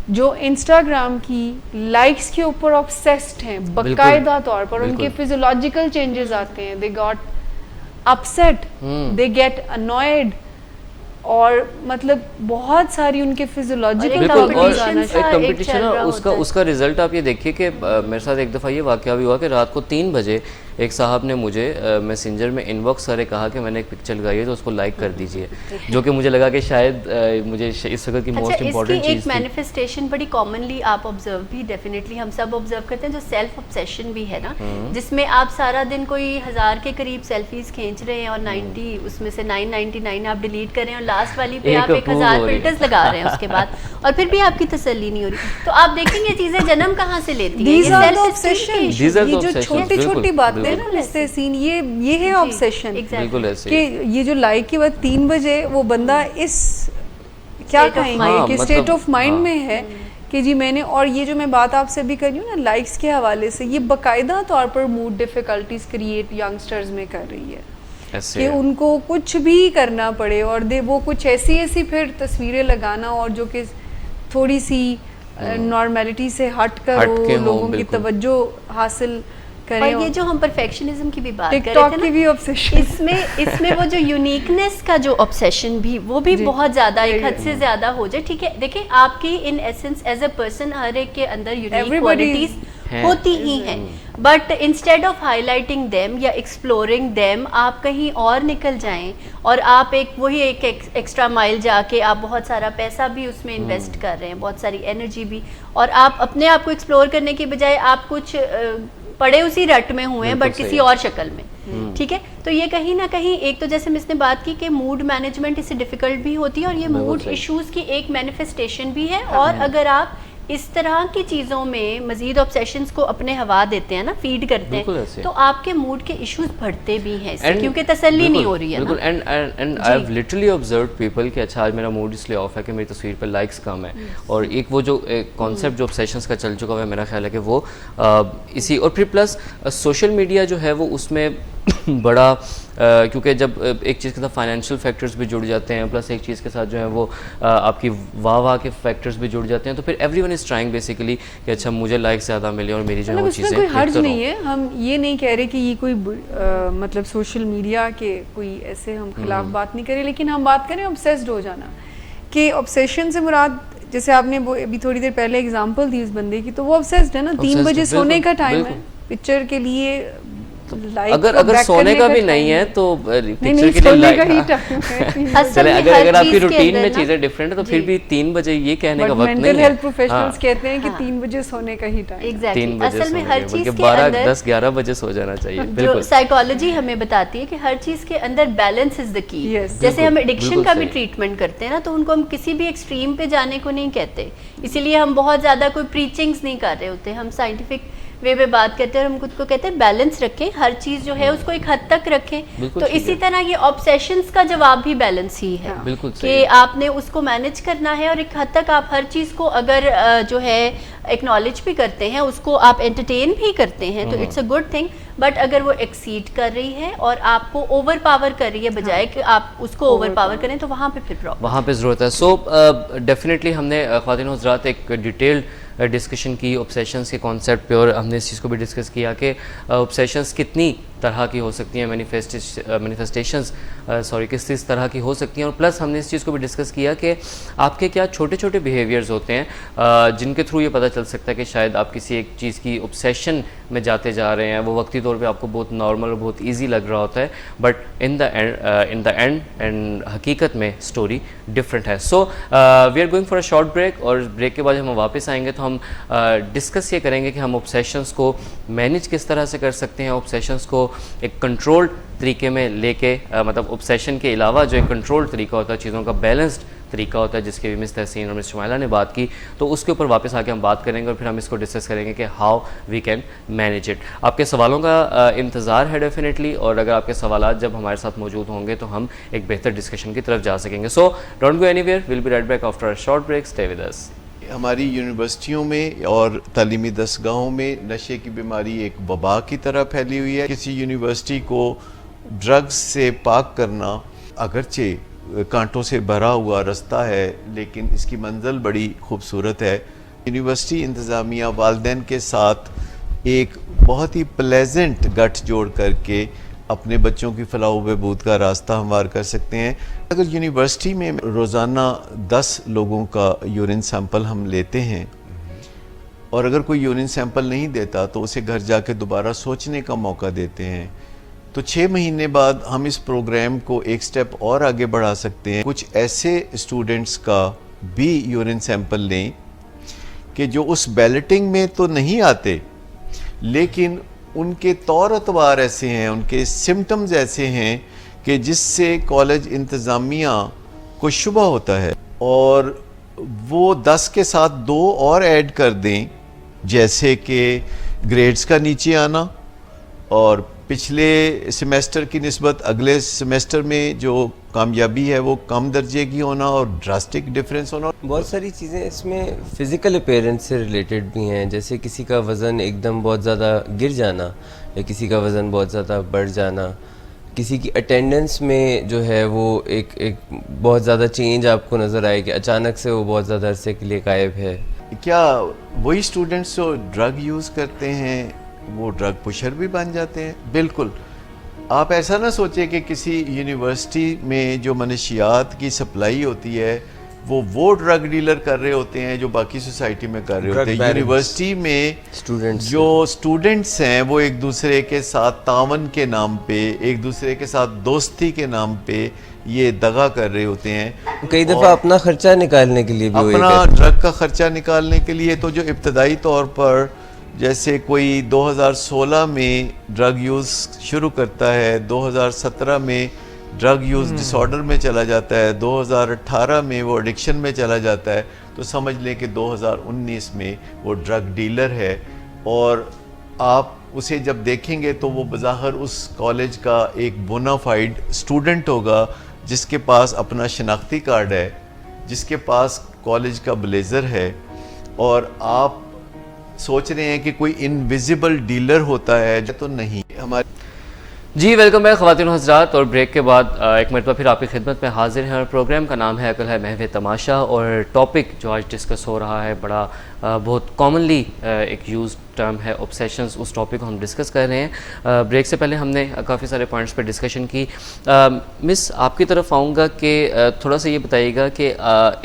Speaker 2: जो इंस्टाग्राम की लाइक्स के ऊपर ऑब्सेस्ड हैं बाकायदा तौर पर। उनके फिजियोलॉजिकल चेंजेस आते हैं, they got upset, they get annoyed, और मतलब बहुत सारी उनके फिजियोलॉजिकल
Speaker 1: कंपटीशन है उसका रिजल्ट आप ये देखिए कि मेरे साथ एक दफ़ा ये वाक़या भी हुआ कि रात को 3 बजे एक साहब ने मुझे मैसेंजर में इनबॉक्स करे कहा कि मैंने एक पिक्चर लगाई है तो उसको लाइक कर दीजिए, जो कि मुझे लगा कि शायद मुझे इस वक्त की मोस्ट इम्पोर्टेंट चीज़
Speaker 3: एक मैनिफेस्टेशन बड़ी कॉमनली आप ऑब्जर्व भी डेफिनेटली हम सब ऑब्जर्व करते हैं, जो सेल्फ ऑब्सेशन भी है ना, जिसमें आप सारा दिन कोई 1000 के करीब सेल्फीज खींच रहे हैं और 90 उसमें से 999 आप डिलीट कर रहे हैं और लास्ट वाली पे आप 1000 फिल्टर्स लगा रहे हैं उसके बाद, और फिर भी आपकी तसल्ली नहीं हो रही। तो आप देखेंगे चीजें जन्म कहाँ से लेती हैं,
Speaker 2: ये जो छोटी छोटी बातें ना सीन, ये है ऑब्सेशन। कि ये जो लाइक के बाद 3 बजे वो बंदा इस क्या कहेंगे कि स्टेट ऑफ माइंड में है कि जी मैंने, और ये जो मैं बात आपसे भी कर रही हूँ ना लाइक्स के हवाले से, ये बाकायदा तौर पर मूड डिफिकल्टीज क्रिएट यंगस्टर्स में कर रही है कि उनको कुछ भी करना पड़े, और वो कुछ ऐसी फिर तस्वीरें लगाना, और जो कि थोड़ी सी नॉर्मेलिटी से हट कर लोगों की तवज्जो हासिल करें।
Speaker 3: और ये जो हम परफेक्शनिज्म की भी बात कर रहे थे ना,
Speaker 2: भी ऑब्सेशन,
Speaker 3: इसमें वो जो यूनिकनेस का जो ऑब्सेशन भी, वो भी बहुत ज्यादा एक हद से ज्यादा हो जाए। ठीक है, देखिए आपकी in essence as a person हर एक के अंदर यूनिक क्वालिटीज होती ही हैं, but instead of highlighting them या एक्सप्लोरिंग देम आप कहीं और निकल जाएं और आप वही एक एक्स्ट्रा माइल जाके आप बहुत सारा पैसा भी उसमें इन्वेस्ट कर रहे हैं, बहुत सारी एनर्जी भी, और आप अपने आप को एक्सप्लोर करने के बजाय आप कुछ पड़े उसी रट में हुए हैं बट किसी और शक्ल में। ठीक है, तो ये कहीं ना कहीं एक तो जैसे मिस ने बात की कि मूड मैनेजमेंट इससे डिफिकल्ट भी होती है, और ये मूड इश्यूज की एक मैनिफेस्टेशन भी है। और अगर आप इस तरह की चीज़ों में मज़ीद ऑब्सेशंस को अपने हवा देते हैं ना, फीड करते
Speaker 1: बिल्कुल
Speaker 3: हैं,
Speaker 1: ऐसे।
Speaker 3: तो आपके मूड के इश्यूज बढ़ते भी हैं इससे, क्योंकि तसल्ली नहीं हो रही है ना।
Speaker 1: And I have literally observed people कि अच्छा आज मेरा मूड इसलिए ऑफ है कि मेरी तस्वीर पर लाइक्स कम है, और एक वो जो कॉन्सेप्ट जो ऑब्सेशंस का चल चुका है, मेरा ख्याल है कि वो इसी, और फिर प्लस सोशल मीडिया जो है वो उसमें बड़ा क्योंकि जब एक चीज़ के साथ फाइनेंशियल फैक्टर्स भी जुड़ जाते हैं, प्लस एक चीज़ के साथ जो है वो आपकी वाह के फैक्टर्स भी जुड़ जाते हैं, तो फिर एवरीवन इज़ ट्राइंग बेसिकली कि अच्छा मुझे लाइक ज़्यादा मिले और मेरी जो है
Speaker 2: मतलब
Speaker 1: वो
Speaker 2: उसमें
Speaker 1: चीज़ें
Speaker 2: कोई हर्ज
Speaker 1: बेहतर
Speaker 2: नहीं
Speaker 1: हों।
Speaker 2: है। हम ये नहीं कह रहे कि ये कोई मतलब सोशल मीडिया के कोई ऐसे हम खिलाफ बात नहीं करें, लेकिन हम बात करें ऑब्सेस्ड हो जाना, कि ऑब्सेशन से मुराद, जैसे आपने वो अभी थोड़ी देर पहले एग्जांपल दी उस बंदे की, तो वो ऑब्सेस्ड है ना, 3
Speaker 1: Obsessed
Speaker 2: बजे
Speaker 1: है,
Speaker 2: सोने का
Speaker 1: बिल्कुल,
Speaker 2: टाइम है
Speaker 1: बिल्कुल।
Speaker 2: पिक्चर के लिए, लाइक
Speaker 1: अगर सोने का भी नहीं है तो
Speaker 2: नहीं
Speaker 1: पिक्चर के लिए
Speaker 2: सोने का ही
Speaker 1: लाइक
Speaker 2: टाइम है।
Speaker 3: असल
Speaker 1: चले,
Speaker 3: में
Speaker 1: अगर
Speaker 3: हर
Speaker 1: अगर आपकी
Speaker 3: चीज़ के
Speaker 1: रूटीन में
Speaker 3: अंदर ना-
Speaker 1: चीज़ें डिफरेंट है तो फिर
Speaker 3: जी।
Speaker 1: भी 3 बजे ये कहने का
Speaker 2: बट
Speaker 1: वक्त नहीं
Speaker 2: मेंटल
Speaker 1: है।
Speaker 2: हेल्थ प्रोफेशनल्स
Speaker 1: हाँ,
Speaker 2: कहते हैं कि
Speaker 3: हाँ।
Speaker 2: 3 बजे सोने का ही टाइम।
Speaker 1: 3
Speaker 3: एग्जैक्टली,
Speaker 1: बजे
Speaker 3: असल में
Speaker 1: सोने
Speaker 3: हर
Speaker 1: के,
Speaker 3: चीज़
Speaker 1: बल्कि
Speaker 3: के
Speaker 1: 12
Speaker 3: अंदर
Speaker 1: 10 11 बजे सो जाना चाहिए।
Speaker 3: जो
Speaker 1: बिल्कुल
Speaker 3: साइकोलॉजी हमें बताती है कि हर चीज़ के अंदर balance is the key.
Speaker 2: Yes,
Speaker 3: जैसे हम
Speaker 1: बिल्कुल,
Speaker 3: एडिक्शन
Speaker 1: बिल्कुल
Speaker 3: का भी
Speaker 1: सही।
Speaker 3: ट्रीटमेंट करते हैं ना, तो उनको हम किसी भी एक्सट्रीम पे जाने को नहीं कहते, इसीलिए हम बहुत ज़्यादा कोई प्रीचिंग्स नहीं कर रहे होते, हम साइंटिफिक वे में बात करते हैं और हम खुद को कहते हैं बैलेंस रखें, हर चीज़ जो है उसको एक हद तक रखें।
Speaker 1: बिल्कुल
Speaker 3: तो
Speaker 1: ठीक
Speaker 3: इसी
Speaker 1: है।
Speaker 3: तरह ये ऑब्सेशंस का जवाब भी बैलेंस ही है,
Speaker 1: बिल्कुल सही
Speaker 3: कि
Speaker 1: है।
Speaker 3: आपने उसको मैनेज करना है, और एक हद तक आप हर चीज़ को अगर जो है एक्नॉलेज भी करते हैं, उसको आप एंटरटेन भी करते हैं, तो it's a good thing. But अगर वो एक्सीड कर रही है और आपको ओवर पावर कर रही है, बजाय कि आप उसको ओवर पावर करें, तो वहाँ पे फिर प्रॉब्लम।
Speaker 1: वहाँ पे ज़रूरत है। सो डेफिनेटली हमने ख़वातीन और हज़रात एक डिटेल्ड डिस्कशन की ऑब्सेशंस के कॉन्सेप्ट पे, और हमने इस चीज़ को भी डिस्कस किया कि ऑब्सेशंस कितनी तरह की हो सकती हैं, मैनिफेस्टेशंस किस तरह की हो सकती हैं, और प्लस हमने इस चीज़ को भी डिस्कस किया कि आपके क्या छोटे छोटे बिहेवियर्स होते हैं जिनके थ्रू ये पता चल सकता है कि शायद आप किसी एक चीज़ की ऑब्सेशन में जाते जा रहे हैं। वो वक्ती तौर पे आपको बहुत नॉर्मल और बहुत इजी लग रहा होता है, but in the end end हकीकत में स्टोरी डिफरेंट है। So we are going for a short break, और ब्रेक के बाद हम वापस आएंगे तो हम डिस्कस ये करेंगे कि हम ऑब्सेशंस को मैनेज किस तरह से कर सकते हैं, ऑब्सेशंस को एक कंट्रोल्ड तरीके में लेके मतलब ऑब्सेशन के अलावा जो एक कंट्रोल्ड तरीका होता है, चीज़ों का बैलेंस्ड तरीका होता है, जिसके भी मिस तहसीन और मिस शुमाइला ने बात की, तो उसके ऊपर वापस आके हम बात करेंगे और फिर हम इसको डिस्कस करेंगे कि how we can manage it. आपके सवालों का इंतज़ार है डेफिनेटली, और अगर आपके सवाल जब हमारे साथ मौजूद होंगे तो हम एक बेहतर डिस्कशन की तरफ जा सकेंगे। So don't go anywhere, will be right back after a short break, stay with us.
Speaker 4: हमारी यूनिवर्सिटियों में और तालीमी दरसगाहों में नशे की बीमारी एक वबा की तरह फैली हुई है। किसी यूनिवर्सिटी को ड्रग्स से पाक करना अगरचे कांटों से भरा हुआ रास्ता है, लेकिन इसकी मंजिल बड़ी खूबसूरत है। यूनिवर्सिटी इंतज़ामिया वालिदैन के साथ एक बहुत ही प्लेजेंट गठजोड़ करके अपने बच्चों की फलाह व बहबूद का रास्ता हमवार कर सकते हैं। अगर यूनिवर्सिटी में रोज़ाना 10 लोगों का यूरिन सैंपल हम लेते हैं, और अगर कोई यूरिन सैंपल नहीं देता तो उसे घर जाके दोबारा सोचने का मौका देते हैं, तो 6 महीने बाद हम इस प्रोग्राम को एक स्टेप और आगे बढ़ा सकते हैं। कुछ ऐसे स्टूडेंट्स का भी यूरिन सैंपल लें कि जो उस बैलेटिंग में तो नहीं आते, लेकिन उनके तौर अतवार ऐसे हैं, उनके सिम्टम्स ऐसे हैं कि जिससे कॉलेज इंतज़ामिया को शुबा होता है, और वो 10 के साथ 2 और ऐड कर दें, जैसे कि ग्रेड्स का नीचे आना, और पिछले सेमेस्टर की निस्बत अगले सेमेस्टर में जो कामयाबी है वो कम दर्जे की होना, और ड्रास्टिक डिफरेंस होना।
Speaker 5: बहुत सारी चीज़ें इसमें फ़िज़िकल अपीयरेंस से रिलेटेड भी हैं, जैसे किसी का वज़न एकदम बहुत ज़्यादा गिर जाना, या किसी का वज़न बहुत ज़्यादा बढ़ जाना, किसी की अटेंडेंस में जो है वो एक बहुत ज़्यादा चेंज आपको नज़र आए कि अचानक से वो बहुत ज़्यादा अरसे के लिए गायब है।
Speaker 4: क्या वही स्टूडेंट्स जो ड्रग यूज़ करते हैं वो ड्रग पुशर भी बन जाते हैं? बिल्कुल। आप ऐसा ना सोचें कि किसी यूनिवर्सिटी में जो मनशियात की सप्लाई होती है वो ड्रग डीलर कर रहे होते हैं जो बाकी सोसाइटी में कर रहे होते हैं। यूनिवर्सिटी में जो स्टूडेंट्स हैं वो एक दूसरे के साथ तावन के नाम पे, एक दूसरे के साथ दोस्ती के नाम पे ये दगा कर रहे होते हैं।
Speaker 5: कई दफ़ा अपना खर्चा निकालने के लिए भी
Speaker 4: अपना ड्रग का खर्चा निकालने के लिए। तो जो इब्तदाई तौर पर जैसे कोई 2016 में ड्रग यूज़ शुरू करता है, 2017 में ड्रग यूज़ डिसऑर्डर में चला जाता है, 2018 में वो एडिक्शन में चला जाता है, तो समझ लें कि 2019 में वो ड्रग डीलर है। और आप उसे जब देखेंगे तो वो बज़ाहिर उस कॉलेज का एक बोनाफाइड स्टूडेंट होगा, जिसके पास अपना शनाख्ती कार्ड है, जिसके पास कॉलेज का ब्लेज़र है, और आप सोच रहे हैं कि कोई इनविजिबल डीलर होता है, तो नहीं। हमारे
Speaker 1: जी वेलकम बैक ख़वातीन और हज़रात। और ब्रेक के बाद एक मरतबा फिर आपकी खिदमत में हाजिर हैं। और प्रोग्राम का नाम है अकल है महव तमाशा, और टॉपिक जो आज डिस्कस हो रहा है बड़ा बहुत कॉमनली एक यूज टर्म है ऑब्सेशंस। उस टॉपिक को हम डिस्कस कर रहे हैं। ब्रेक से पहले हमने काफ़ी सारे पॉइंट्स पर डिस्कशन की। मिस आपकी तरफ आऊँगा कि थोड़ा सा ये बताइएगा कि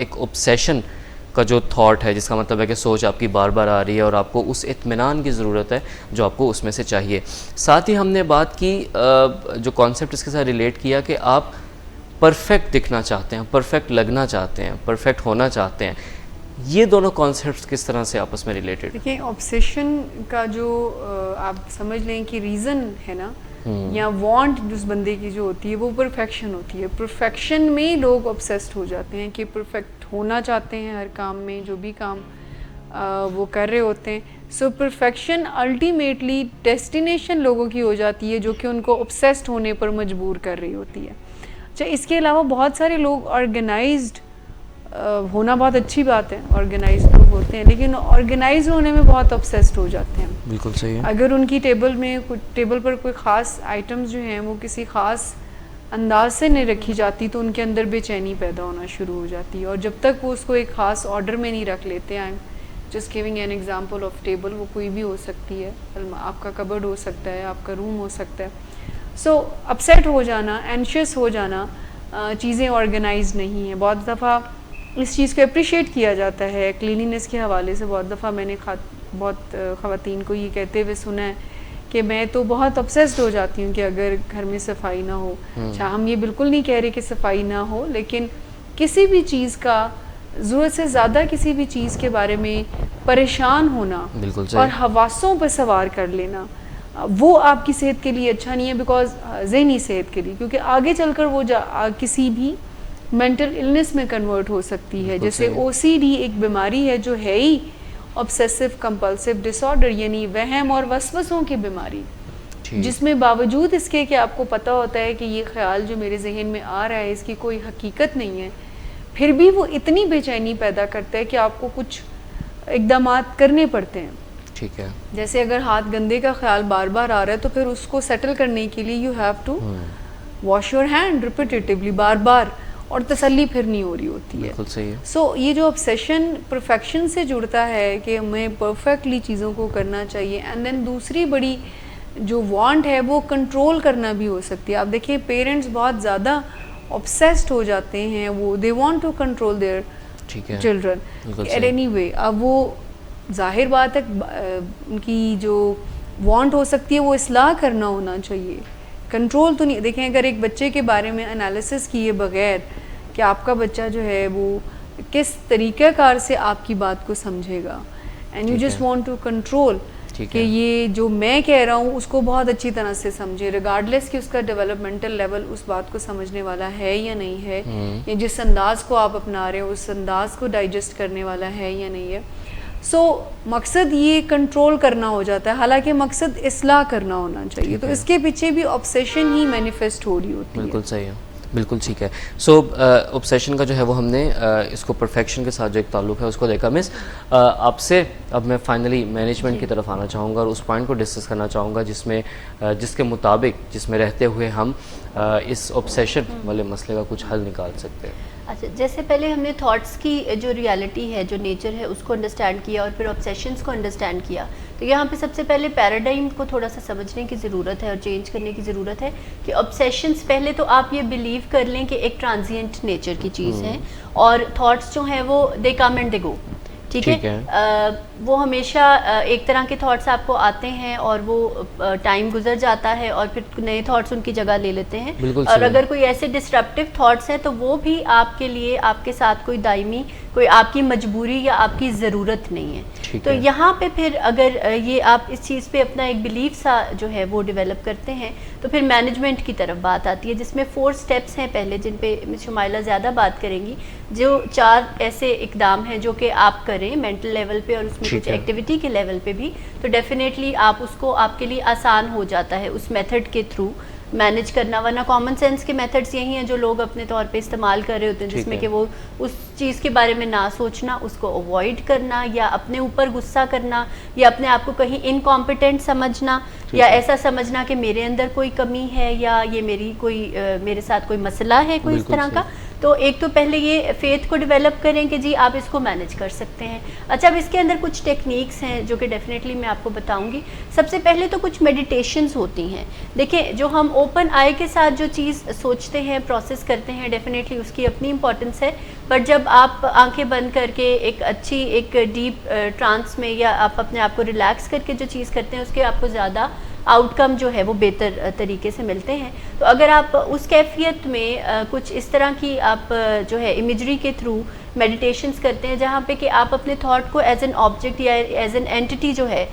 Speaker 1: एक ऑब्सेशन का जो थॉट है, जिसका मतलब है कि सोच आपकी बार बार आ रही है और आपको उस इत्मीनान की ज़रूरत है जो आपको उसमें से चाहिए। साथ ही हमने बात की जो कॉन्सेप्ट इसके साथ रिलेट किया कि आप परफेक्ट दिखना चाहते हैं, परफेक्ट लगना चाहते हैं, परफेक्ट होना चाहते हैं। ये दोनों कॉन्सेप्ट्स किस तरह से आपस में रिलेटेड?
Speaker 2: देखिए, ऑब्सेशन का जो आप समझ लें कि रीज़न है ना, या वांट जिस बंदे की जो होती है वो परफेक्शन होती है। परफेक्शन में लोग ऑब्सेस्ड हो जाते हैं कि परफेक्ट होना चाहते हैं हर काम में, जो भी काम वो कर रहे होते हैं। सो परफेक्शन अल्टीमेटली डेस्टिनेशन लोगों की हो जाती है, जो कि उनको ऑब्सेस्ड होने पर मजबूर कर रही होती है। अच्छा, इसके अलावा बहुत सारे लोग ऑर्गेनाइज्ड होना बहुत अच्छी बात है, ऑर्गेनाइज्ड लोग होते हैं, लेकिन ऑर्गेनाइज होने में बहुत ऑब्सेस्ड हो जाते हैं।
Speaker 1: बिल्कुल सही है।
Speaker 2: अगर उनकी टेबल पर कोई ख़ास आइटम्स जो हैं वो किसी ख़ास अंदाज से नहीं रखी जाती, तो उनके अंदर बेचैनी पैदा होना शुरू हो जाती है। और जब तक वो उसको एक ख़ास ऑर्डर में नहीं रख लेते, I am just giving an example of table, वो कोई भी हो सकती है, आपका कबर्ड हो सकता है, आपका रूम हो सकता है। सो अपसेट हो जाना, एंशियस हो जाना, चीज़ें ऑर्गेनाइज नहीं है। बहुत दफ़ा इस चीज़ को अप्रिशिएट किया जाता है क्लीनिनेस के हवाले से। बहुत दफ़ा मैंने बहुत ख़वातीन को ये कहते हुए सुना है कि मैं तो बहुत ऑब्सेस्ड हो जाती हूँ कि अगर घर में सफाई ना हो। अच्छा, हम ये बिल्कुल नहीं कह रहे कि सफाई ना हो, लेकिन किसी भी चीज़ का ज़रूरत से ज़्यादा किसी भी चीज़ के बारे में परेशान होना और हवासों पर सवार कर लेना, वो आपकी सेहत के लिए अच्छा नहीं है। बिकॉज ज़हनी सेहत के लिए, क्योंकि आगे चलकर वो किसी भी मेंटल इलनेस में कन्वर्ट हो सकती है। जैसे OCD एक बीमारी है जो है ही ऑब्सेसिव कंपल्सिव डिसऑर्डर, यानी वहम और वसवसों की बीमारी, जिसमें बावजूद इसके कि आपको पता होता है कि ये ख्याल जो मेरे जहन में आ रहा है इसकी कोई हकीकत नहीं है, फिर भी वो इतनी बेचैनी पैदा करता है कि आपको कुछ इक़दामात करने पड़ते हैं।
Speaker 1: ठीक है।
Speaker 2: जैसे अगर हाथ गंदे का ख्याल बार बार आ रहा है, तो फिर उसको सेटल करने के लिए you have to wash your hand repetitively, बार बार, और तसल्ली फिर नहीं हो रही होती है।
Speaker 1: बिल्कुल सही है।
Speaker 2: सो ये जो ऑब्सेशन परफेक्शन से जुड़ता है कि हमें परफेक्टली चीज़ों को करना चाहिए। एंड देन दूसरी बड़ी जो वांट है वो कंट्रोल करना भी हो सकती है। आप देखिए, पेरेंट्स बहुत ज़्यादा ऑब्सेस्ड हो जाते हैं, वो they want to control their children at any way. अब वो जाहिर बात है उनकी जो वांट हो सकती है वो इस्लाह करना होना चाहिए, कंट्रोल तो नहीं। देखें, अगर एक बच्चे के बारे में एनालिसिस किए बगैर कि आपका बच्चा जो है वो किस तरीक़ाकार से आपकी बात को समझेगा, and you just want to control कि ये जो मैं कह रहा हूँ उसको बहुत अच्छी तरह से समझे, रिगार्डलेस कि उसका डेवलपमेंटल लेवल उस बात को समझने वाला है या नहीं है, या जिस अंदाज को आप अपना रहे हो उस अंदाज को डाइजेस्ट करने वाला है या नहीं है। सो मकसद ये कंट्रोल करना हो जाता है, हालांकि मकसद इस्लाह करना होना चाहिए। तो इसके पीछे भी ऑब्सेशन ही मैनिफेस्ट हो रही होती है।
Speaker 1: बिल्कुल सही है, बिल्कुल ठीक है। सो ऑब्सेशन का जो है वो हमने इसको परफेक्शन के साथ जो एक ताल्लुक है उसको देखा। मिस आपसे अब मैं फाइनली मैनेजमेंट की तरफ आना चाहूँगा और उस पॉइंट को डिस्कस करना चाहूँगा जिसमें जिसके मुताबिक जिसमें रहते हुए हम इस ऑब्सेशन वाले मसले का कुछ हल निकाल सकते हैं।
Speaker 3: अच्छा, जैसे पहले हमने थॉट्स की जो रियलिटी है, जो नेचर है, उसको अंडरस्टैंड किया और फिर ऑब्सेशंस को अंडरस्टैंड किया। तो यहाँ पे सबसे पहले पैराडाइम को थोड़ा सा समझने की ज़रूरत है और चेंज करने की ज़रूरत है कि ऑब्सेशंस, पहले तो आप ये बिलीव कर लें कि एक ट्रांजिएंट नेचर की चीज़ है, और थॉट्स जो हैं वो दे कम एंड दे गो। ठीक है, वो हमेशा एक तरह के थॉट्स आपको आते हैं और वो टाइम गुजर जाता है और फिर नए थॉट्स उनकी जगह ले लेते हैं। और अगर कोई ऐसे डिस्ट्रप्टिव थॉट्स हैं तो वो भी आपके लिए आपके साथ कोई दायमी कोई आपकी मजबूरी या आपकी ज़रूरत नहीं है।
Speaker 1: ठीक
Speaker 3: तो
Speaker 1: है।
Speaker 3: यहाँ पे फिर अगर ये आप इस चीज़ पे अपना एक बिलीफ सा जो है वो डेवलप करते हैं, तो फिर मैनेजमेंट की तरफ बात आती है, जिसमें 4 स्टेप्स हैं पहले, जिन पे मिस शुमाइला ज़्यादा बात करेंगी। जो 4 ऐसे इकदाम हैं जो कि आप करें मेंटल लेवल पे और उसमें
Speaker 1: ठीक
Speaker 3: कुछ
Speaker 1: है।
Speaker 3: एक्टिविटी के लेवल पे भी, तो डेफिनेटली आप उसको आपके लिए आसान हो जाता है उस मेथड के थ्रू मैनेज करना। वरना कॉमन सेंस के मेथड्स यही हैं जो लोग अपने तौर पे इस्तेमाल कर रहे होते हैं,
Speaker 1: ठीक
Speaker 3: जिसमें
Speaker 1: है।
Speaker 3: कि वो उस चीज़ के बारे में ना सोचना, उसको अवॉइड करना, या अपने ऊपर गुस्सा करना, या अपने आप को कहीं इनकॉम्पिटेंट समझना, या ऐसा समझना कि मेरे अंदर कोई कमी है, या ये मेरी कोई मेरे साथ कोई मसला है कोई इस
Speaker 1: बिल्कुल
Speaker 3: तरह का। तो एक तो पहले ये फेथ को डेवलप करें कि जी आप इसको मैनेज कर सकते हैं। अच्छा, अब इसके अंदर कुछ टेक्निक्स हैं जो कि डेफिनेटली मैं आपको बताऊंगी। सबसे पहले तो कुछ मेडिटेशंस होती हैं। देखिए, जो हम ओपन आई के साथ जो चीज़ सोचते हैं, प्रोसेस करते हैं, डेफिनेटली उसकी अपनी इंपॉर्टेंस है, बट जब आप आंखें बंद करके एक अच्छी एक डीप ट्रांस में, या आप अपने आप को रिलैक्स करके जो चीज़ करते हैं, उसके आपको ज़्यादा आउटकम जो है वो बेहतर तरीके से मिलते हैं। तो अगर आप उस कैफियत में कुछ इस तरह की आप जो है इमेजरी के थ्रू मेडिटेशंस करते हैं, जहाँ पे कि आप अपने थॉट को एज एन ऑब्जेक्ट या एज एन एंटिटी जो है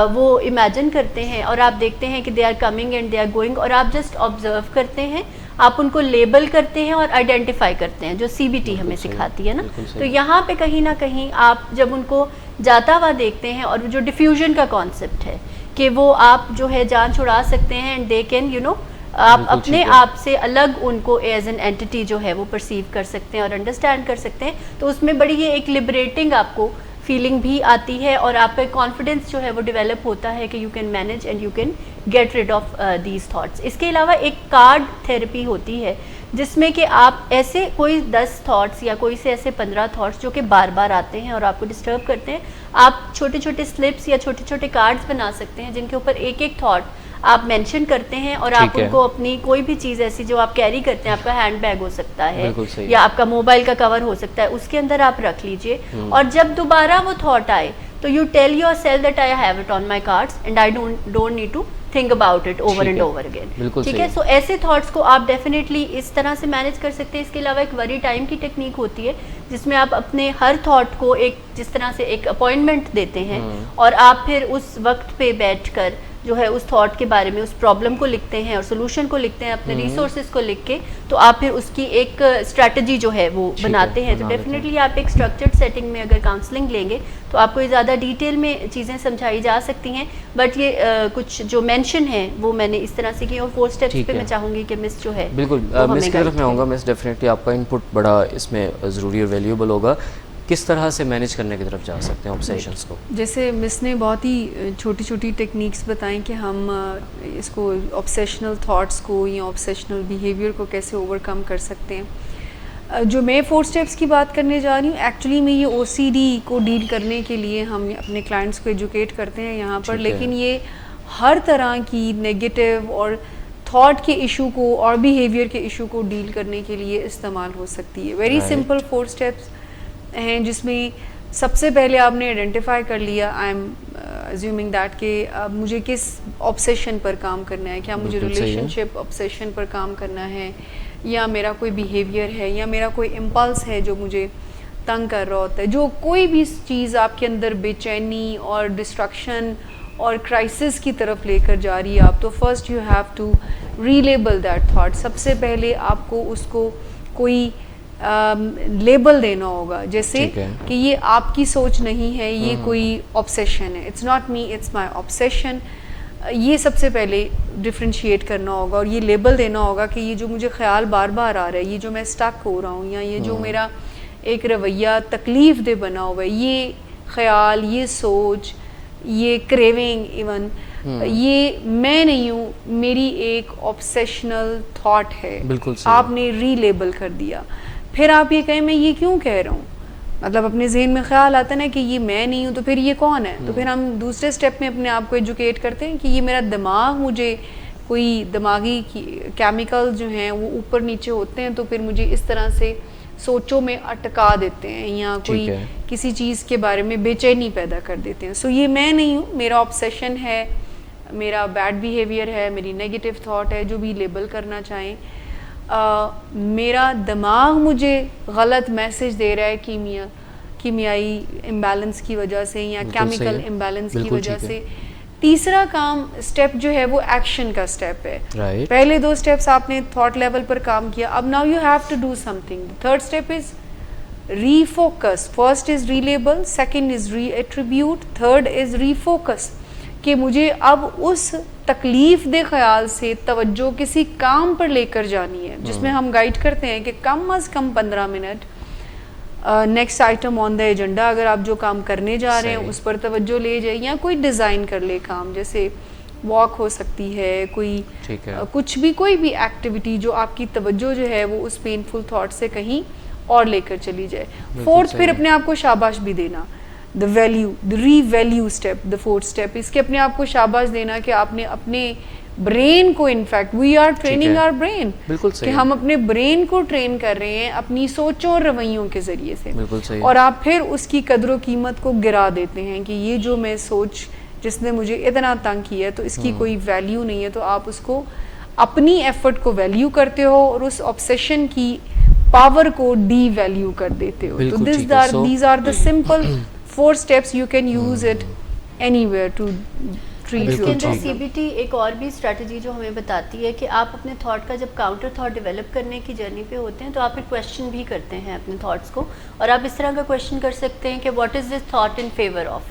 Speaker 3: वो इमेजिन करते हैं, और आप देखते हैं कि they are coming and they are going, और आप जस्ट ऑब्जर्व करते हैं, आप उनको लेबल करते हैं और आइडेंटिफाई करते हैं, जो CBT हमें सिखाती है ना। तो यहाँ पे कहीं ना कहीं आप जब उनको जाता हुआ देखते हैं, और जो डिफ्यूजन का कॉन्सेप्ट है कि वो आप जो है जान छुड़ा सकते हैं, and they can you know, आप अपने आप से अलग उनको एज एन एंटिटी जो है वो परसीव कर सकते हैं और अंडरस्टैंड कर सकते हैं। तो उसमें बड़ी ये एक लिबरेटिंग आपको फीलिंग भी आती है, और आपका कॉन्फिडेंस जो है वो डेवलप होता है कि you can manage and you can get rid of these thoughts. इसके अलावा एक कार्ड थेरेपी होती है, जिसमें कि आप ऐसे कोई 10 थॉट्स या कोई से ऐसे 15 थॉट्स जो कि बार बार आते हैं और आपको डिस्टर्ब करते हैं, आप छोटे छोटे स्लिप्स या छोटे छोटे कार्ड्स बना सकते हैं, जिनके ऊपर एक एक थॉट आप मेंशन करते हैं, और आप
Speaker 1: ठीक है।
Speaker 3: उनको अपनी कोई भी चीज़ ऐसी जो आप कैरी करते हैं, आपका हैंड बैग हो सकता है
Speaker 1: बिल्कुल सही।
Speaker 3: या आपका मोबाइल का कवर हो सकता है, उसके अंदर आप रख लीजिए, और जब दोबारा वो थॉट आए तो you tell yourself that I have it on my cards and I don't need to think about it over
Speaker 1: ठीक
Speaker 3: एंड
Speaker 1: है।
Speaker 3: Over again.
Speaker 1: बिल्कुल
Speaker 3: ठीक
Speaker 1: सही
Speaker 3: है,
Speaker 1: है।
Speaker 3: सो ऐसे थॉट्स को आप डेफिनेटली इस तरह से मैनेज कर सकते हैं। इसके अलावा एक वरी टाइम की टेक्निक होती है, जिसमें आप अपने हर थॉट को एक जिस तरह से एक अपॉइंटमेंट देते हैं, और आप फिर उस वक्त पे बैठकर जो है उस थॉट के बारे में, उस प्रॉब्लम को लिखते हैं और सोल्यूशन को लिखते हैं, अपने रिसोर्सेज को लिख के, तो आप फिर उसकी एक स्ट्रैटेजी जो है वो
Speaker 1: ठीक है,
Speaker 3: बनाते हैं। तो
Speaker 1: बना लेते हैं।
Speaker 3: डेफिनेटली आप एक स्ट्रक्चर्ड सेटिंग में अगर काउंसलिंग लेंगे तो आपको ये ज़्यादा डिटेल में चीज़ें समझाई जा सकती हैं, बट ये कुछ जो मेंशन है वो मैंने इस तरह से की, और 4 स्टेप्स
Speaker 1: ठीक
Speaker 3: पे
Speaker 1: है।
Speaker 3: मैं चाहूँगी कि मिस जो है
Speaker 1: बिल्कुल
Speaker 3: वो हमें
Speaker 1: मिस की
Speaker 3: guide
Speaker 1: तरफ मैं आऊँगा। मिस, डेफिनेटली आपका इनपुट बड़ा इसमें ज़रूरी और वैल्यूएबल होगा। किस तरह से मैनेज करने की तरफ जा सकते हैं ऑब्सेशंस को?
Speaker 2: जैसे मिस ने बहुत ही छोटी छोटी टेक्निक्स बताई कि हम इसको ऑब्सेशनल थॉट्स को या ऑब्सेशनल बिहेवियर को कैसे ओवरकम कर सकते हैं। जो मैं 4 स्टेप्स की बात करने जा रही हूँ, एक्चुअली में ये OCD को डील करने के लिए हम अपने क्लाइंट्स को एजुकेट करते हैं यहाँ पर,
Speaker 1: ठीक है।
Speaker 2: लेकिन ये हर तरह की नेगेटिव और थॉट के इशू को और बिहेवियर के इशू को डील करने के लिए इस्तेमाल हो सकती है। Very
Speaker 1: Right.
Speaker 2: सिंपल 4 स्टेप्स हैं, जिसमें सबसे पहले आपने आइडेंटिफाई कर लिया, आई एम अज्यूमिंग दैट कि अब मुझे किस ऑब्सेशन पर काम करना है। क्या मुझे
Speaker 1: बिल्कुल सही है।
Speaker 2: रिलेशनशिप ऑब्सेशन पर काम करना है, या मेरा कोई बिहेवियर है, या मेरा कोई इम्पल्स है जो मुझे तंग कर रहा होता है। जो कोई भी चीज़ आपके अंदर बेचैनी और डिस्ट्रक्शन और क्राइसिस की तरफ लेकर जा रही है आप, तो first you have to relabel that thought. सबसे पहले आपको उसको कोई लेबल देना होगा, जैसे
Speaker 1: ठीक है।
Speaker 2: कि ये आपकी सोच नहीं है, ये कोई ऑब्सेशन है, it's not me, it's my obsession. ये सबसे पहले डिफ्रेंशिएट करना होगा, और ये लेबल देना होगा कि ये जो मुझे ख्याल बार बार आ रहा है, ये जो मैं स्टक हो रहा हूँ, या ये जो मेरा एक रवैया तकलीफ दे बना हुआ है, ये ख्याल, ये सोच, ये क्रेविंग, इवन ये मैं नहीं हूँ, मेरी एक ऑब्सेशनल थॉट है।
Speaker 1: बिल्कुल सही।
Speaker 2: आपने रीलेबल कर दिया। फिर आप ये कहें मैं ये क्यों कह रहा हूँ, मतलब अपने जहन में ख्याल आता है ना कि ये मैं नहीं हूँ, तो फिर ये कौन है? तो फिर हम दूसरे स्टेप में अपने आप को एजुकेट करते हैं कि ये मेरा दिमाग, मुझे कोई दिमागी केमिकल जो हैं वो ऊपर नीचे होते हैं, तो फिर मुझे इस तरह से सोचों में अटका देते हैं, या कोई
Speaker 1: है।
Speaker 2: किसी चीज़ के बारे में बेचैनी पैदा कर देते हैं। सो ये मैं नहीं हूँ, मेरा ऑब्सेशन है, मेरा बैड बिहेवियर है, मेरी नेगेटिव थॉट है, जो भी लेबल करना चाहें। मेरा दिमाग मुझे गलत मैसेज दे रहा है कि मियाँ कीमियाई इम्बैलेंस की वजह से या
Speaker 1: बिल्कुल सही
Speaker 2: केमिकल
Speaker 1: है।
Speaker 2: इम्बैलेंस की
Speaker 1: बिल्कुल
Speaker 2: वजह
Speaker 1: ठीक है।
Speaker 2: से। तीसरा काम स्टेप जो है वो एक्शन का स्टेप है।
Speaker 1: Right.
Speaker 2: पहले 2 स्टेप्स आपने थॉट लेवल पर काम किया, अब now you have to do something. Third step is refocus. First is relabel, second is reattribute, third is refocus, कि मुझे अब उस तकलीफ दे ख्याल से तवज्जो किसी काम पर लेकर जानी है, जिसमें हम गाइड करते हैं कि कम अज़ कम 15 minute next item on the agenda, अगर आप जो काम करने जा रहे हैं
Speaker 1: सही।
Speaker 2: उस पर तवज्जो ले जाए, या कोई डिज़ाइन कर ले काम, जैसे वॉक हो सकती है, कोई
Speaker 1: ठीक है।
Speaker 2: कुछ भी, कोई भी एक्टिविटी जो आपकी तवज्जो जो है वो उस पेनफुल थॉट से कहीं और लेकर चली जाए। फोर्थ,
Speaker 1: सही
Speaker 2: फिर
Speaker 1: है।
Speaker 2: अपने आप को शाबाश भी देना, the value, the revalue step, the fourth step, इसके अपने आप को शाबाश देना कि आपने अपने ब्रेन को, इनफैक्ट वी आर ट्रेनिंग
Speaker 1: है।
Speaker 2: आवर ब्रेन,
Speaker 1: बिल्कुल
Speaker 2: कि
Speaker 1: सही है।
Speaker 2: हम अपने ब्रेन को ट्रेन कर रहे हैं अपनी सोचों और रवैयों के ज़रिए से।
Speaker 1: बिल्कुल सही है।
Speaker 2: और आप फिर उसकी कदर कीमत को गिरा देते हैं कि ये जो मैं सोच जिसने मुझे इतना तंग किया है तो इसकी कोई वैल्यू नहीं है, तो आप उसको अपनी एफर्ट को वैल्यू करते हो और उस ऑब्सेशन की पावर को डी वैल्यू कर देते हो। तो
Speaker 1: बिल्कुल ठीक है।
Speaker 2: These are the simple 4 steps, you can use it anywhere to treat
Speaker 3: इसके
Speaker 2: योर
Speaker 3: अंदर
Speaker 2: प्रॉब्लम।
Speaker 3: सीबीटी एक और भी स्ट्रैटेजी जो हमें बताती है कि आप अपने थॉट का जब काउंटर थॉट डेवलप करने की जर्नी पे होते हैं तो आप एक क्वेश्चन भी करते हैं अपने थॉट्स को, और आप इस तरह का क्वेश्चन कर सकते हैं कि what is this thought in favour of,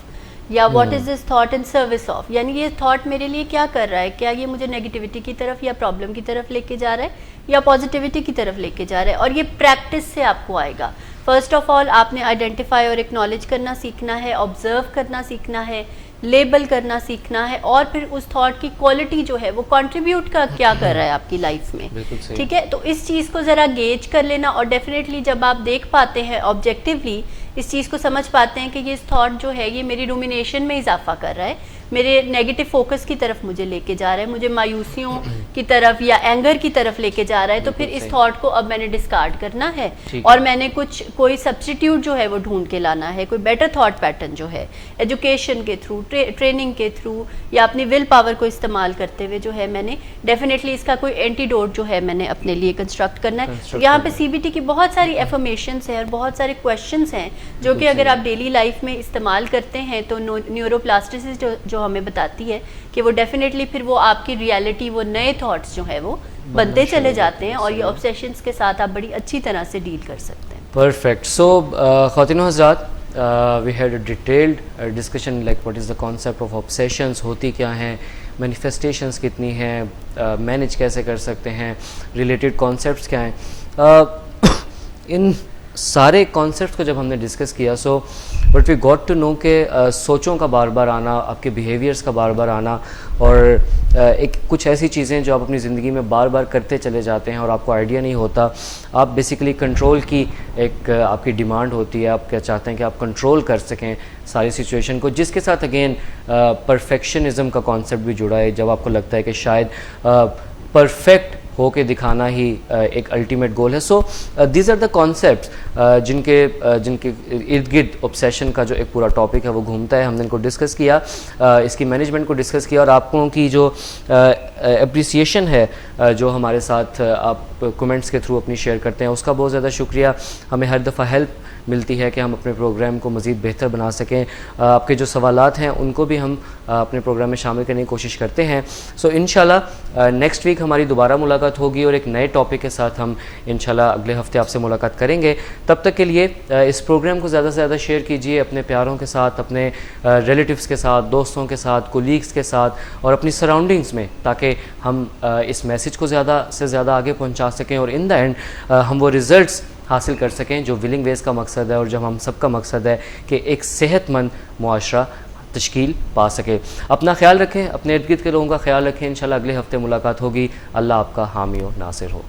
Speaker 3: या what is this thought in service of, यानी ये थॉट मेरे लिए क्या कर रहा है, क्या ये मुझे नेगेटिविटी की तरफ या प्रॉब्लम की तरफ लेके जा रहा है या पॉजिटिविटी की तरफ लेके जा रहा है। और ये प्रैक्टिस से आपको आएगा। फर्स्ट ऑफ ऑल आपने आइडेंटिफाई और एक्नॉलेज करना सीखना है, ऑब्जर्व करना सीखना है, लेबल करना सीखना है, और फिर उस थॉट की क्वालिटी जो है वो कंट्रीब्यूट का क्या कर रहा है आपकी लाइफ में।
Speaker 1: बिल्कुल सही।
Speaker 3: ठीक है, तो इस चीज़ को ज़रा गेज कर लेना, और डेफिनेटली जब आप देख पाते हैं ऑब्जेक्टिवली, इस चीज़ को समझ पाते हैं कि ये थॉट जो है ये मेरी रूमिनेशन में इजाफा कर रहा है, मेरे नेगेटिव फोकस की तरफ मुझे लेके जा रहा है, मुझे मायूसियों की तरफ या एंगर की तरफ लेके जा रहा है, तो फिर इस थॉट को अब मैंने डिस्कार्ड करना है
Speaker 1: ठीक
Speaker 3: और मैंने कोई सब्स्टिट्यूट जो है वो ढूंढ के लाना है, कोई बेटर थॉट पैटर्न जो है एजुकेशन के थ्रू, ट्रेनिंग के थ्रू, या अपनी विल पावर को इस्तेमाल करते हुए जो है मैंने डेफिनेटली इसका कोई एंटीडोट जो है मैंने अपने लिए कंस्ट्रक्ट करना है। तो यहाँ पे सीबीटी की बहुत सारी एफर्मेशंस हैं और बहुत सारे क्वेश्चंस हैं जो कि अगर आप डेली लाइफ में इस्तेमाल करते हैं तो न्यूरोप्लास्टिसिटी जो हमें बताती है कि वो डेफिनेटली फिर वो आपकी रियलिटी, वो नए थॉट्स जो है वो बनते चले जाते हैं, और ये ऑब्सेशंस के साथ आप बड़ी अच्छी तरह से डील कर सकते हैं।
Speaker 1: Perfect. So, ख़वातीन हज़रात, we had a detailed discussion like what is the concept of obsessions, होती क्या हैं, manifestations कितनी हैं, मैनेज कैसे कर सकते हैं, related concepts क्या हैं। इन सारे कॉन्सेप्ट्स को जब हमने डिस्कस किया, so but we got to know कि सोचों का बार बार आना, आपके बिहेवियर्स का बार बार आना, और एक कुछ ऐसी चीज़ें जो आप अपनी ज़िंदगी में बार बार करते चले जाते हैं और आपको आइडिया नहीं होता। आप बेसिकली कंट्रोल की एक आपकी डिमांड होती है, आप क्या चाहते हैं कि आप कंट्रोल कर सकें सारी सिचुएशन को, जिसके साथ अगेन परफेक्शनिज़म का कॉन्सेप्ट भी जुड़ा है। जब आपको लगता है कि शायद परफेक्ट हो के दिखाना ही एक अल्टीमेट गोल है। So these are the concepts जिनके इर्द गिर्द ऑब्सेशन का जो एक पूरा टॉपिक है वो घूमता है। हमने इनको डिस्कस किया, इसकी मैनेजमेंट को डिस्कस किया, और आपको की जो अप्रिसिएशन है जो हमारे साथ आप कमेंट्स के थ्रू अपनी शेयर करते हैं, उसका बहुत ज़्यादा शुक्रिया। हमें हर दफ़ा हेल्प मिलती है कि हम अपने प्रोग्राम को मज़ीद बेहतर बना सकें। आपके जो सवालात हैं उनको भी हम अपने प्रोग्राम में शामिल करने की कोशिश करते हैं। सो इंशाल्लाह नेक्स्ट वीक हमारी दोबारा मुलाकात होगी और एक नए टॉपिक के साथ हम इंशाल्लाह अगले हफ्ते आपसे मुलाकात करेंगे। तब तक के लिए इस प्रोग्राम को ज़्यादा से ज़्यादा शेयर कीजिए अपने प्यारों के साथ, अपने रिलेटिव्स के साथ, दोस्तों के साथ, कोलीग्स के साथ और अपनी सराउंडिंग्स में, ताकि हम इस मैसेज को ज़्यादा से ज़्यादा आगे पहुँचा सकें और इन द एंड हम वो रिज़ल्ट्स हासिल कर सकें जो विलिंग वेज का मकसद है और जब हम सबका मकसद है कि एक सेहतमंद मुआशरा तश्कील पा सके। अपना ख्याल रखें, अपने इर्द गिर्द के लोगों का ख्याल रखें। इंशाल्लाह अगले हफ्ते मुलाकात होगी। अल्लाह आपका हामी और नासिर हो।